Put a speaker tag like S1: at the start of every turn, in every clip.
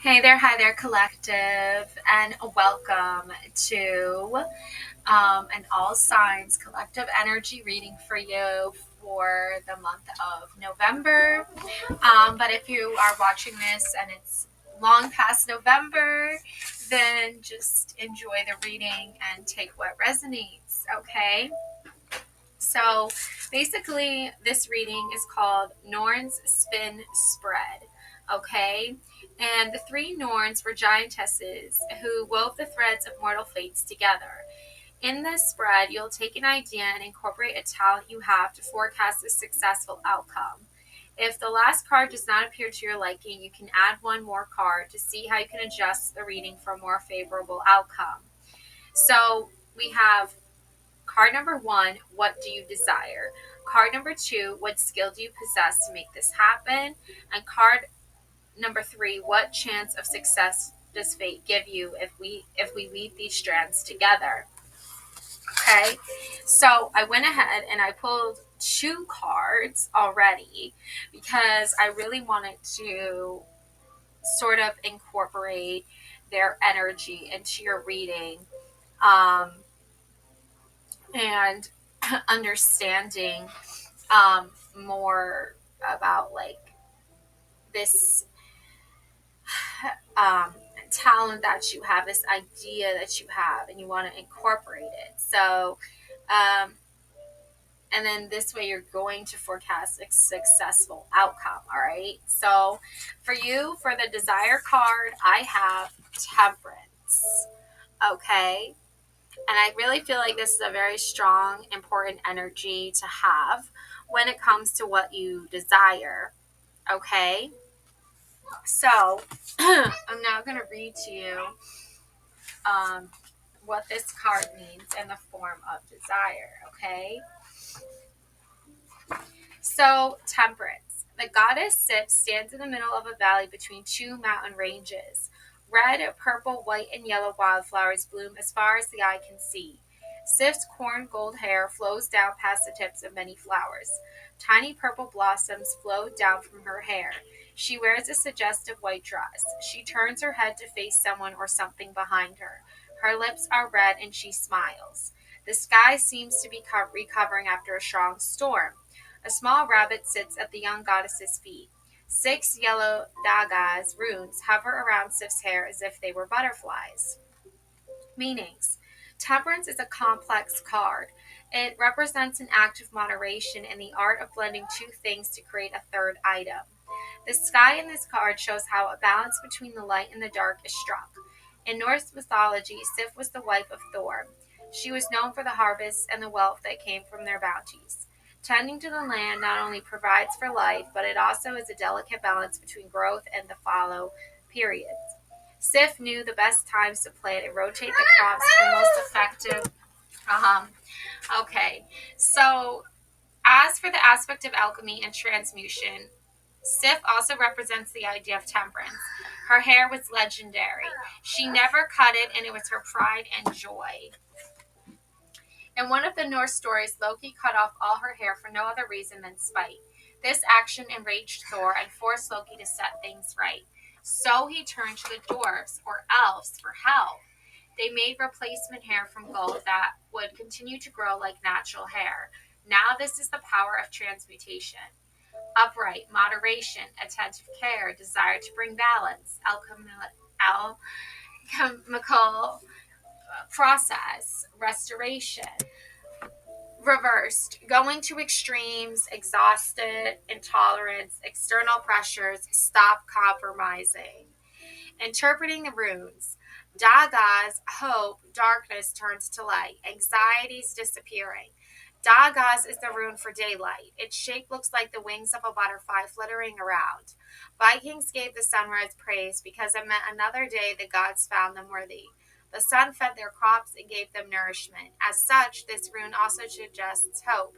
S1: Hi there, collective, and welcome to an all signs collective energy reading for you for the month of November. But if you are watching this and it's long past November, then just enjoy the reading and take what resonates, okay? So basically, this reading is called Norn's Spin Spread. Okay? And the three Norns were giantesses who wove the threads of mortal fates together. In this spread, you'll take an idea and incorporate a talent you have to forecast a successful outcome. If the last card does not appear to your liking, you can add one more card to see how you can adjust the reading for a more favorable outcome. So we have card number one, what do you desire? Card number two, what skill do you possess to make this happen? And card number three, what chance of success does fate give you if we weave these strands together? Okay, so I went ahead and I pulled two cards already because I really wanted to sort of incorporate their energy into your reading. Um, and understanding more about like this um, talent that you have, this idea that you have, and you want to incorporate it. So, um, and then this way you're going to forecast a successful outcome. All right. So, for you, for the desire card, I have temperance. Okay. And I really feel like this is a very strong, important energy to have when it comes to what you desire. Okay? So, I'm now going to read to you um, what this card means in the form of desire. Okay? So, temperance. The goddess Sif stands in the middle of a valley between two mountain ranges. Red, purple, white, and yellow wildflowers bloom as far as the eye can see. Sif's corn gold hair flows down past the tips of many flowers. Tiny purple blossoms flow down from her hair. She wears a suggestive white dress. She turns her head to face someone or something behind her. Her lips are red and she smiles. The sky seems to be recovering after a strong storm. A small rabbit sits at the young goddess's feet. Six yellow dagas, runes, hover around Sif's hair as if they were butterflies. Meanings. Temperance is a complex card. It represents an act of moderation and the art of blending two things to create a third item. The sky in this card shows how a balance between the light and the dark is struck. In Norse mythology, Sif was the wife of Thor. She was known for the harvests and the wealth that came from their bounties. Tending to the land not only provides for life, but it also is a delicate balance between growth and the fallow periods. Sif knew the best times to plant and rotate the crops for most effective. Um, okay, so as for the aspect of alchemy and transmutation, Sif also represents the idea of temperance. Her hair was legendary. She never cut it, and it was her pride and joy. In one of the Norse stories, Loki cut off all her hair for no other reason than spite. This action enraged Thor and forced Loki to set things right. So he turned to the dwarves, or elves, for help. They made replacement hair from gold that would continue to grow like natural hair. Now, this is the power of transmutation. Upright, moderation, attentive care, desire to bring balance, alchemical process, restoration. Reversed, going to extremes, exhausted, intolerance, external pressures, stop compromising. Interpreting the runes. Daga's hope, darkness turns to light, anxieties disappearing. Dagas is the rune for daylight. Its shape looks like the wings of a butterfly fluttering around. Vikings gave the sunrise praise because it meant another day the gods found them worthy. The sun fed their crops and gave them nourishment. As such, this rune also suggests hope.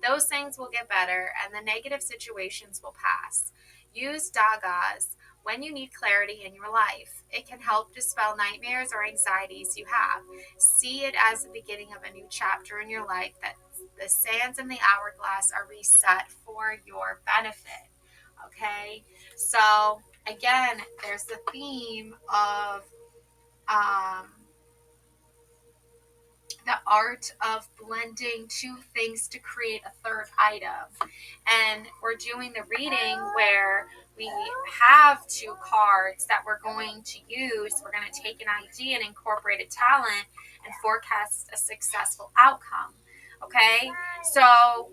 S1: Those things will get better and the negative situations will pass. Use Dagas when you need clarity in your life. It can help dispel nightmares or anxieties you have. See it as the beginning of a new chapter in your life, that the sands in the hourglass are reset for your benefit. Okay? So again, there's the theme of um, the art of blending two things to create a third item. And we're doing the reading where we have two cards that we're going to use. We're going to take an idea and incorporate a talent and forecast a successful outcome. Okay? So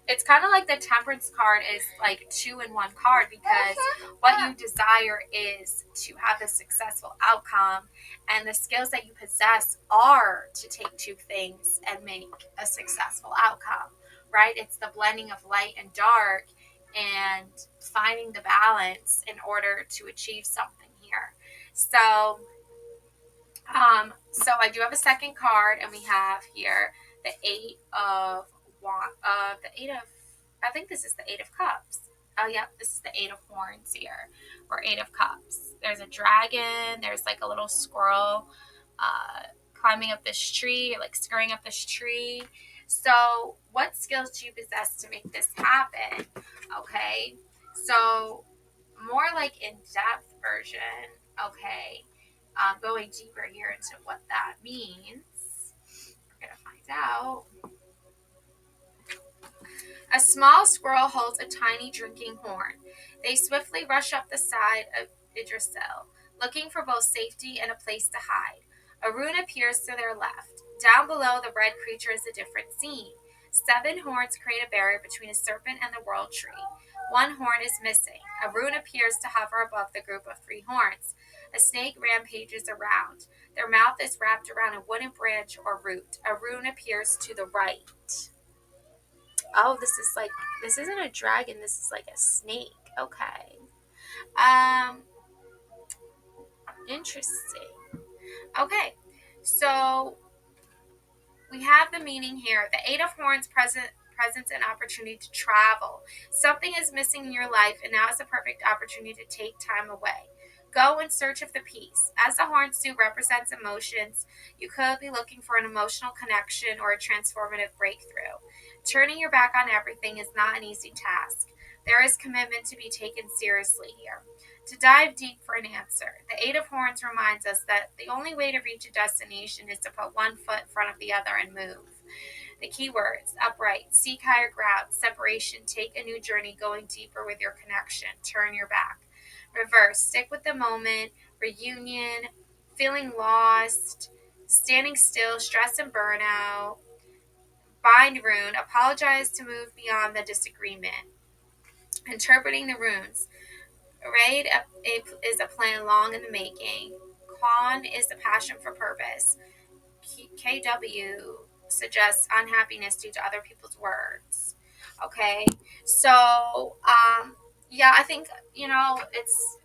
S1: it's kind of like the temperance card is like two in one card, because what you desire is to have a successful outcome, and the skills that you possess are to take two things and make a successful outcome, right? It's the blending of light and dark and finding the balance in order to achieve something here. So I do have a second card, and we have here the eight of the eight of, I think this is the eight of cups. Oh yeah, this is the eight of horns here, or eight of cups. There's a dragon. There's like a little squirrel climbing up this tree, like scurrying up this tree. So what skills do you possess to make this happen? Okay, so more like in-depth version. Okay, going deeper here into what that means, we're going to find out. A small squirrel holds a tiny drinking horn. They swiftly rush up the side of Idrisil, looking for both safety and a place to hide. A rune appears to their left. Down below, the red creature is a different scene. 7 horns create a barrier between a serpent and the world tree. 1 horn is missing. A rune appears to hover above the group of 3 horns. A snake rampages around. Their mouth is wrapped around a wooden branch or root. A rune appears to the right. Oh, this isn't a dragon, this is like a snake. Okay. Um, Interesting. Okay. So we have the meaning here. The Eight of Horns presents an opportunity to travel. Something is missing in your life, and now is the perfect opportunity to take time away. Go in search of the peace. As the horn suit represents emotions, you could be looking for an emotional connection or a transformative breakthrough. Turning your back on everything is not an easy task. There is commitment to be taken seriously here. To dive deep for an answer, the Eight of Horns reminds us that the only way to reach a destination is to put one foot in front of the other and move. The keywords: upright, seek higher ground, separation, take a new journey, going deeper with your connection, turn your back. Reverse, stick with the moment, reunion, feeling lost, standing still, stress and burnout. Bind rune, apologize to move beyond the disagreement. Interpreting the runes. Raid is a plan long in the making. Con is the passion for purpose. KW suggests unhappiness due to other people's words. Okay, so yeah, I think it's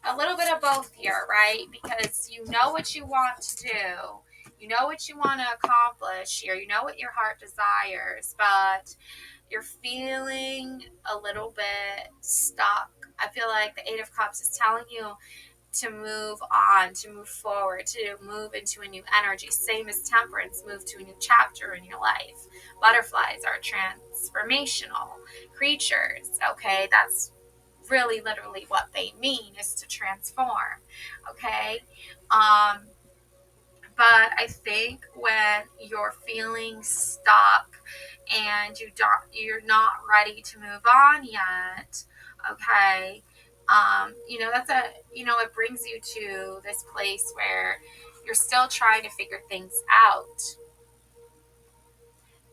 S1: a little bit of both here, right? Because you know what you want to do, you know what you want to accomplish here, you know what your heart desires, but you're feeling a little bit stuck. I feel like the Eight of Cups is telling you to move on, to move forward, to move into a new energy. Same as Temperance, move to a new chapter in your life. Butterflies are transformational creatures, okay? That's really literally what they mean, is to transform, okay? But I think when you're feeling stuck and you're not ready to move on yet, okay, that's it brings you to this place where you're still trying to figure things out.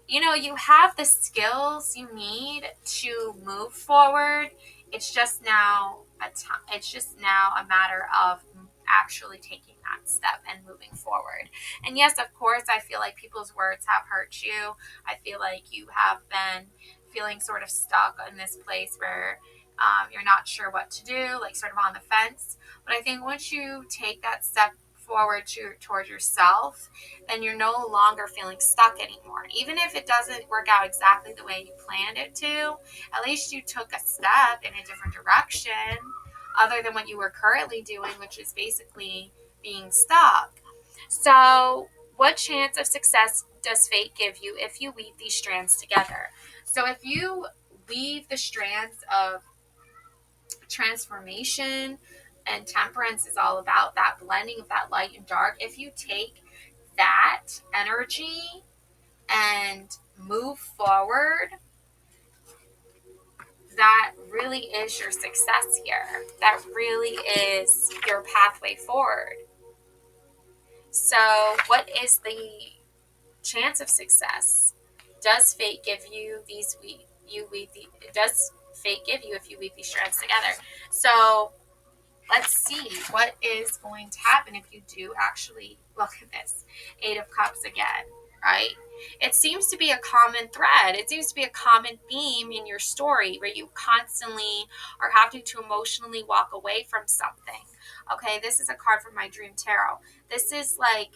S1: You have the skills you need to move forward. It's just now a matter of actually taking that step and moving forward. And yes, of course, I feel like people's words have hurt you. I feel like you have been feeling sort of stuck in this place where you're not sure what to do, like sort of on the fence. But I think once you take that step forward toward yourself, then you're no longer feeling stuck anymore. Even if it doesn't work out exactly the way you planned it to, at least you took a step in a different direction other than what you were currently doing, which is basically being stuck. So, what chance of success does fate give you if you weave these strands together? So, if you weave the strands of Transformation and temperance is all about that blending of that light and dark. If you take that energy and move forward, that really is your success here. That really is your pathway forward. So, what is the chance of success? Does fate give you these does fate give you if you weave these strands together? So let's see what is going to happen if you do actually look at this. 8 of Cups again, right? It seems to be a common thread. It seems to be a common theme in your story where you constantly are having to emotionally walk away from something. Okay, this is a card from my Dream Tarot. This is like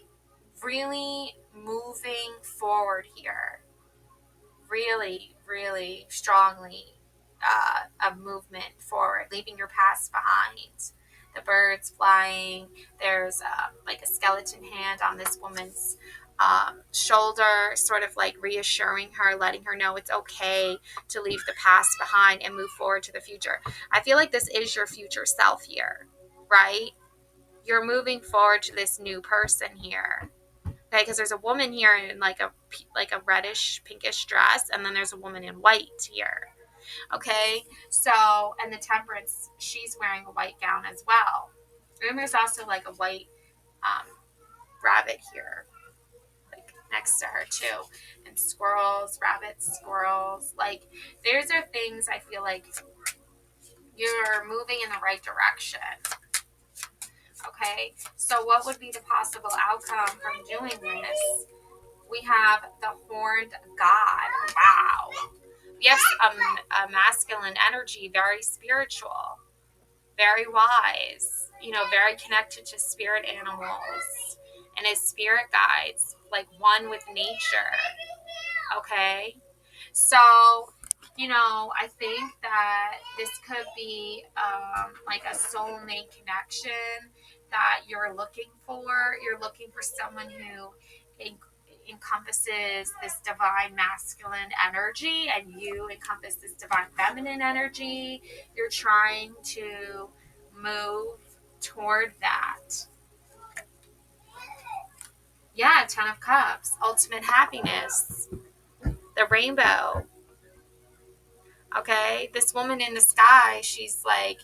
S1: really moving forward here. Really, really strongly a movement forward, leaving your past behind. The birds flying. There's like a skeleton hand on this woman's shoulder, sort of like reassuring her, letting her know it's okay to leave the past behind and move forward to the future. I feel like this is your future self here, right? You're moving forward to this new person here. Okay, because there's a woman here in like a reddish pinkish dress, and then there's a woman in white here. Okay, so and the temperance, she's wearing a white gown as well. And there's also like a white rabbit here, like next to her too, and squirrels, rabbits, squirrels. Like those are things I feel like you're moving in the right direction. Okay, so what would be the possible outcome from doing this? We have the horned god. Wow. We have a masculine energy, very spiritual, very wise, very connected to spirit animals and his spirit guides, like one with nature. Okay. So, I think that this could be like a soulmate connection that you're looking for. You're looking for someone who encompasses this divine masculine energy, and you encompass this divine feminine energy. You're trying to move toward that. Yeah, 10 of Cups, ultimate happiness, the rainbow. Okay, this woman in the sky, she's like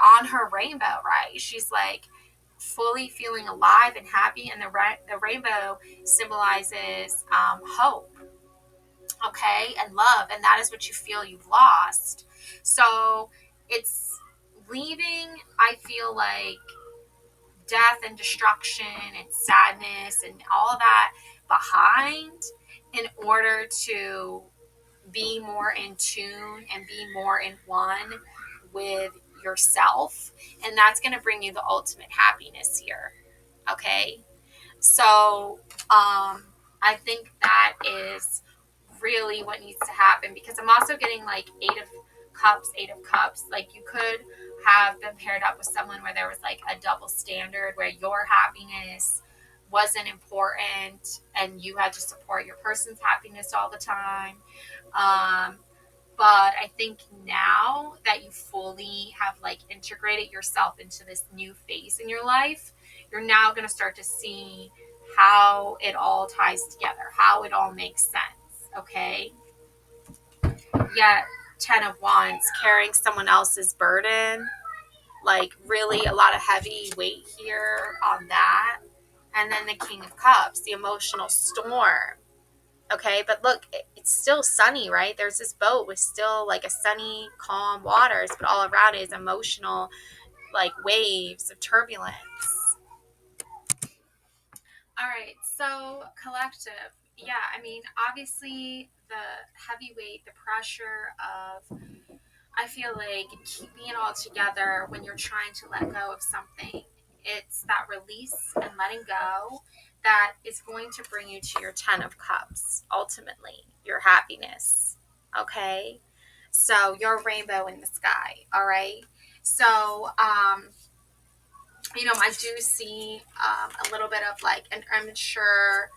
S1: on her rainbow, right? She's like fully feeling alive and happy, and the rainbow symbolizes hope, okay, and love, and that is what you feel you've lost. So it's leaving, I feel like, death and destruction and sadness and all of that behind in order to be more in tune and be more in one with yourself. And that's going to bring you the ultimate happiness here. Okay. So, I think that is really what needs to happen, because I'm also getting like 8 of Cups. Like you could have been paired up with someone where there was like a double standard where your happiness wasn't important and you had to support your person's happiness all the time. But I think now that you fully have like integrated yourself into this new phase in your life, you're now going to start to see how it all ties together, how it all makes sense. Okay. Yet 10 of Wands, carrying someone else's burden, like really a lot of heavy weight here on that. And then the King of Cups, the emotional storm. Okay, but look, it's still sunny, right? There's this boat with still like a sunny, calm waters, but all around it is emotional, like waves of turbulence. All right, so collective. Yeah, I mean, obviously the heavy weight, the pressure of, I feel like keeping it all together when you're trying to let go of something. It's that release and letting go that is going to bring you to your 10 of Cups, ultimately, your happiness. Okay? So, your rainbow in the sky. All right? So, I do see a little bit of like an immature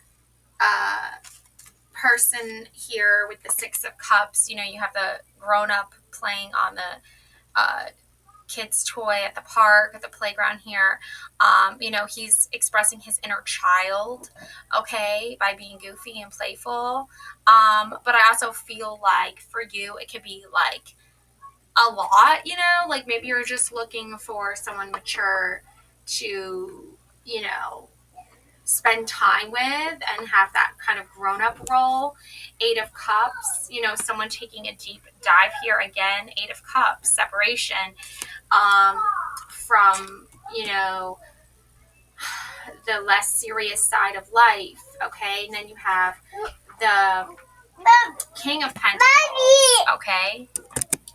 S1: person here with the 6 of Cups. You have the grown up playing on kid's toy at the park, at the playground here. He's expressing his inner child, okay, by being goofy and playful. But I also feel like for you, it could be like a lot, like maybe you're just looking for someone mature to, spend time with and have that kind of grown up role. Eight of Cups, someone taking a deep dive here again. Eight of Cups, separation from, the less serious side of life. Okay. And then you have the King of Pentacles. Okay.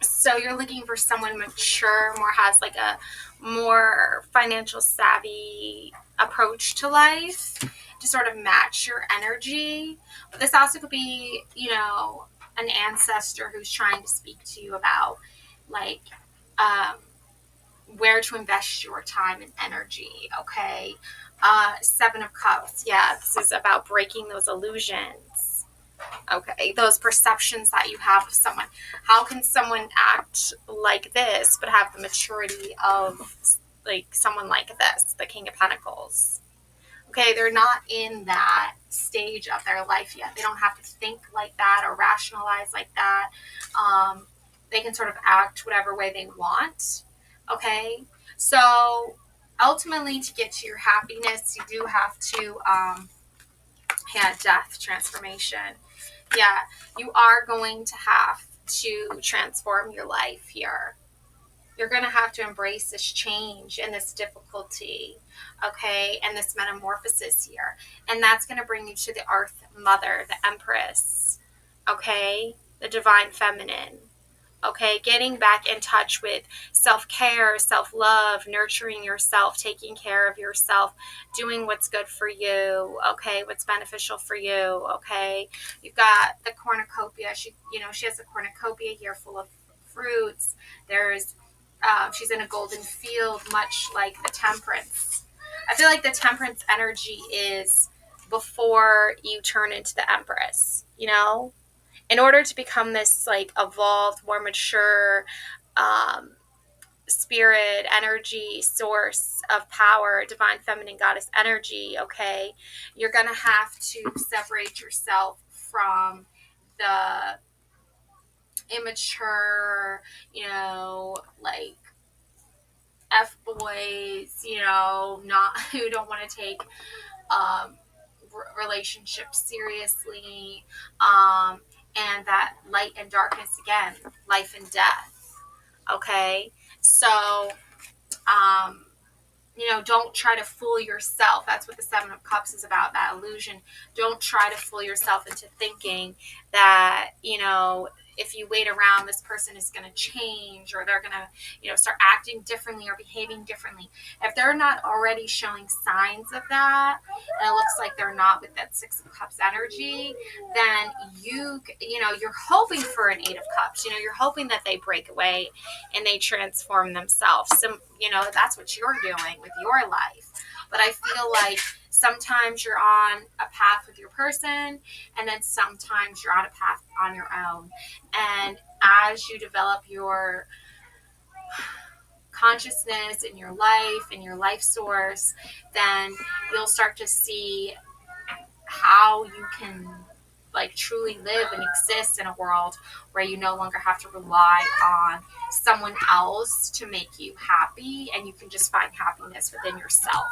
S1: So you're looking for someone mature, has like a more financial savvy approach to life to sort of match your energy. But this also could be, an ancestor who's trying to speak to you about like where to invest your time and energy. Okay. Seven of Cups. Yeah, this is about breaking those illusions. Okay, those perceptions that you have of someone. How can someone act like this but have the maturity of like someone like this, the King of Pentacles? Okay, they're not in that stage of their life yet. They don't have to think like that or rationalize like that. They can sort of act whatever way they want. Okay, so ultimately, to get to your happiness, you do have to death, transformation. Yeah, you are going to have to transform your life here. You're going to have to embrace this change and this difficulty, okay, and this metamorphosis here. And that's going to bring you to the Earth Mother, the Empress, okay, the Divine Feminine. Okay, getting back in touch with self-care, self-love, nurturing yourself, taking care of yourself, doing what's good for you, okay, what's beneficial for you, okay. You've got the cornucopia. She has a cornucopia here full of fruits. She's in a golden field, much like the Temperance. I feel like the Temperance energy is before you turn into the Empress, in order to become this like evolved, more mature spirit, energy, source of power, divine feminine goddess energy, okay, you're going to have to separate yourself from the immature, like F-boys, not who don't want to take relationships seriously, and that light and darkness again, life and death. Okay, so don't try to fool yourself. That's what the Seven of Cups is about, that illusion. Don't try to fool yourself into thinking that, if you wait around, this person is going to change, or they're going to, start acting differently or behaving differently. If they're not already showing signs of that, and it looks like they're not with that Six of Cups energy, then you're hoping for an Eight of Cups. You're hoping that they break away and they transform themselves. So, that's what you're doing with your life. But I feel like sometimes you're on a path with your person, and then sometimes you're on a path on your own. And as you develop your consciousness in your life and your life source, then you'll start to see how you can like truly live and exist in a world where you no longer have to rely on someone else to make you happy, and you can just find happiness within yourself.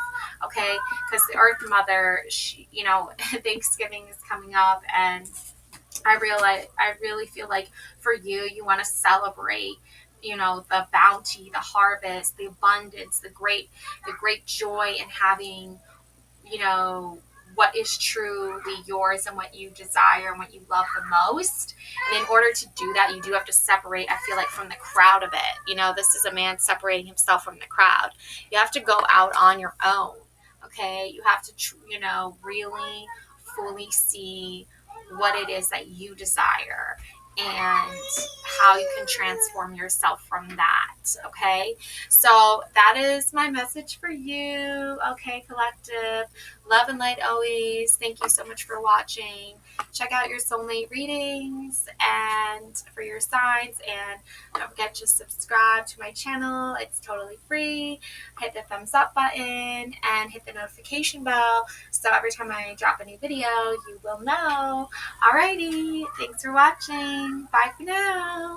S1: Okay, because the Earth Mother, she, Thanksgiving is coming up, and I really feel like for you want to celebrate, the bounty, the harvest, the abundance, the great joy in having, what is truly yours and what you desire and what you love the most. And in order to do that, you do have to separate, I feel like, from the crowd of it. This is a man separating himself from the crowd. You have to go out on your own, okay? You have to, really fully see what it is that you desire and how you can transform yourself from that. Okay, so that is my message for you. Okay, collective, love and light always. Thank you so much for watching. Check out your soulmate readings and for your signs, and don't forget to subscribe to my channel. It's totally free. Hit the thumbs up button and hit the notification bell so every time I drop a new video you will know. Alrighty, thanks for watching. Bye for now.